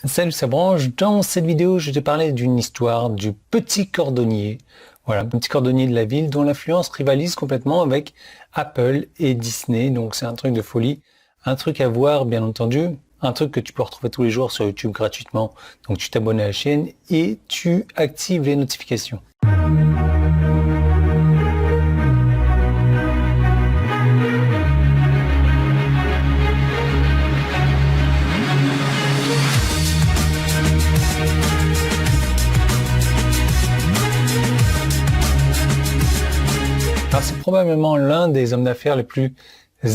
Salut sa branche, dans cette vidéo je vais te parler d'une histoire du petit cordonnier. Voilà, un petit cordonnier de la ville dont l'influence rivalise complètement avec Apple et Disney, donc c'est un truc de folie. Un truc à voir bien entendu, un truc que tu peux retrouver tous les jours sur YouTube gratuitement. Donc tu t'abonnes à la chaîne et tu actives les notifications. Alors c'est probablement l'un des hommes d'affaires les plus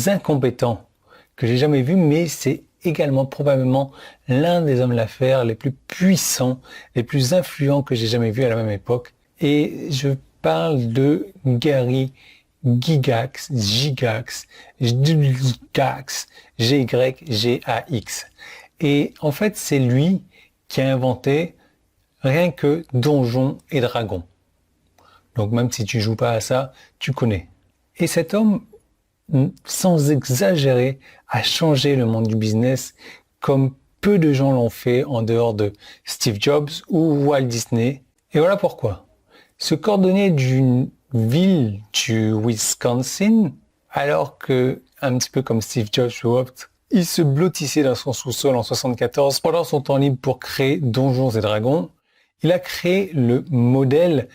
incompétents que j'ai jamais vu, mais c'est également probablement l'un des hommes d'affaires les plus puissants, les plus influents que j'ai jamais vu à la même époque. Et je parle de Gary Gygax, Gygax. Et en fait, c'est lui qui a inventé rien que Donjons et Dragons. Donc même si tu joues pas à ça, tu connais. Et cet homme, sans exagérer, a changé le monde du business comme peu de gens l'ont fait en dehors de Steve Jobs ou Walt Disney. Et voilà pourquoi. Ce cordonnier d'une ville du Wisconsin, alors que, un petit peu comme Steve Jobs, il se blottissait dans son sous-sol en 74 pendant son temps libre pour créer Donjons et Dragons, il a créé le modèle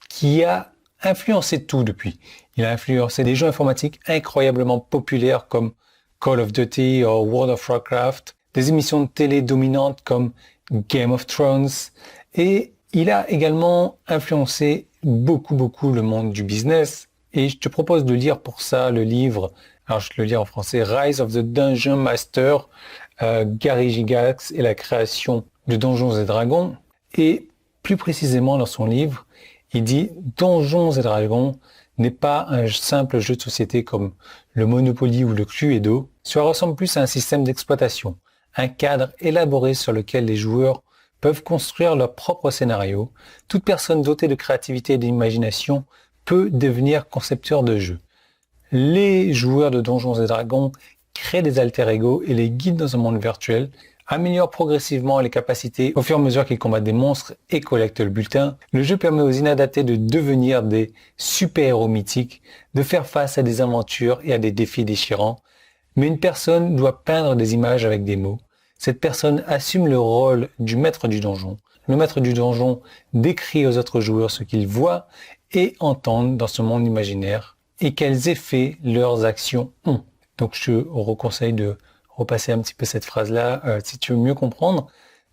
qui a influencé tout depuis. Il a influencé des jeux informatiques incroyablement populaires comme Call of Duty ou World of Warcraft, des émissions de télé dominantes comme Game of Thrones, et il a également influencé beaucoup le monde du business. Et je te propose de lire pour ça le livre, alors je te le lis en français, Rise of the Dungeon Master, Gary Gygax et la création de Donjons et Dragons. Et plus précisément dans son livre, il dit « Donjons et Dragons n'est pas un simple jeu de société comme le Monopoly ou le Cluedo. Cela ressemble plus à un système d'exploitation, un cadre élaboré sur lequel les joueurs peuvent construire leur propre scénario. Toute personne dotée de créativité et d'imagination peut devenir concepteur de jeux. Les joueurs de Donjons et Dragons créent des alter-ego et les guident dans un monde virtuel, améliore progressivement les capacités au fur et à mesure qu'ils combattent des monstres et collectent le butin. Le jeu permet aux inadaptés de devenir des super-héros mythiques, de faire face à des aventures et à des défis déchirants. Mais une personne doit peindre des images avec des mots. Cette personne assume le rôle du maître du donjon. Le maître du donjon décrit aux autres joueurs ce qu'ils voient et entendent dans ce monde imaginaire et quels effets leurs actions ont. Donc je te reconseille de repasser un petit peu cette phrase-là si tu veux mieux comprendre.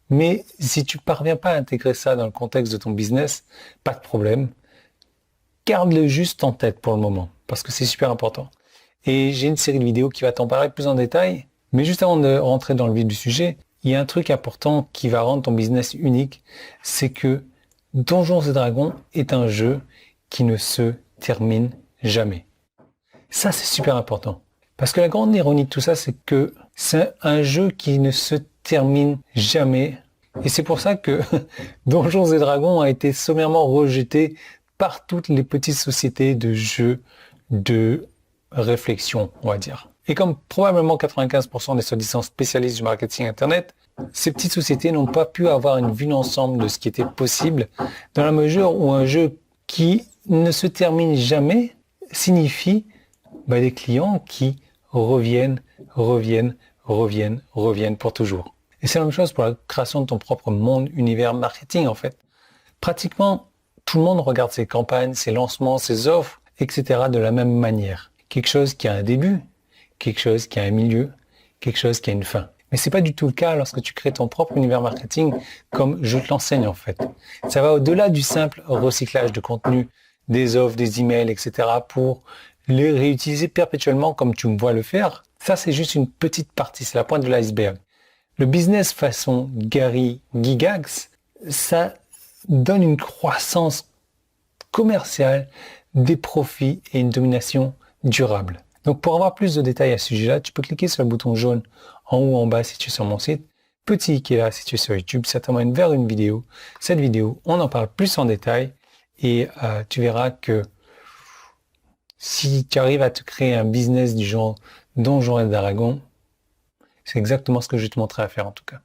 Mais si tu parviens pas à intégrer ça dans le contexte de ton business, pas de problème. Garde-le juste en tête pour le moment, parce que c'est super important. Et j'ai une série de vidéos qui va t'en parler plus en détail. Mais juste avant de rentrer dans le vif du sujet, il y a un truc important qui va rendre ton business unique, c'est que Donjons et Dragons est un jeu qui ne se termine jamais. Ça, c'est super important. Parce que la grande ironie de tout ça, c'est que c'est un jeu qui ne se termine jamais. Et c'est pour ça que Donjons et Dragons a été sommairement rejeté par toutes les petites sociétés de jeux de réflexion, on va dire. Et comme probablement 95% des soi-disant spécialistes du marketing Internet, ces petites sociétés n'ont pas pu avoir une vue d'ensemble de ce qui était possible, dans la mesure où un jeu qui ne se termine jamais signifie des clients qui reviennent pour toujours. Et c'est la même chose pour la création de ton propre monde, univers, marketing en fait. Pratiquement, tout le monde regarde ses campagnes, ses lancements, ses offres, etc. de la même manière. Quelque chose qui a un début, quelque chose qui a un milieu, quelque chose qui a une fin. Mais c'est pas du tout le cas lorsque tu crées ton propre univers marketing comme je te l'enseigne en fait. Ça va au-delà du simple recyclage de contenu, des offres, des emails, etc. pour les réutiliser perpétuellement comme tu me vois le faire. Ça, c'est juste une petite partie, c'est la pointe de l'iceberg. Le business façon Gary Gygax, ça donne une croissance commerciale, des profits et une domination durable. Donc pour avoir plus de détails à ce sujet-là, tu peux cliquer sur le bouton jaune en haut ou en bas si tu es sur mon site, petit qui est là si tu es sur YouTube, ça t'emmène vers une vidéo. Cette vidéo, on en parle plus en détail et tu verras que si tu arrives à te créer un business du genre Donjons et Dragons, c'est exactement ce que je vais te montrer à faire en tout cas.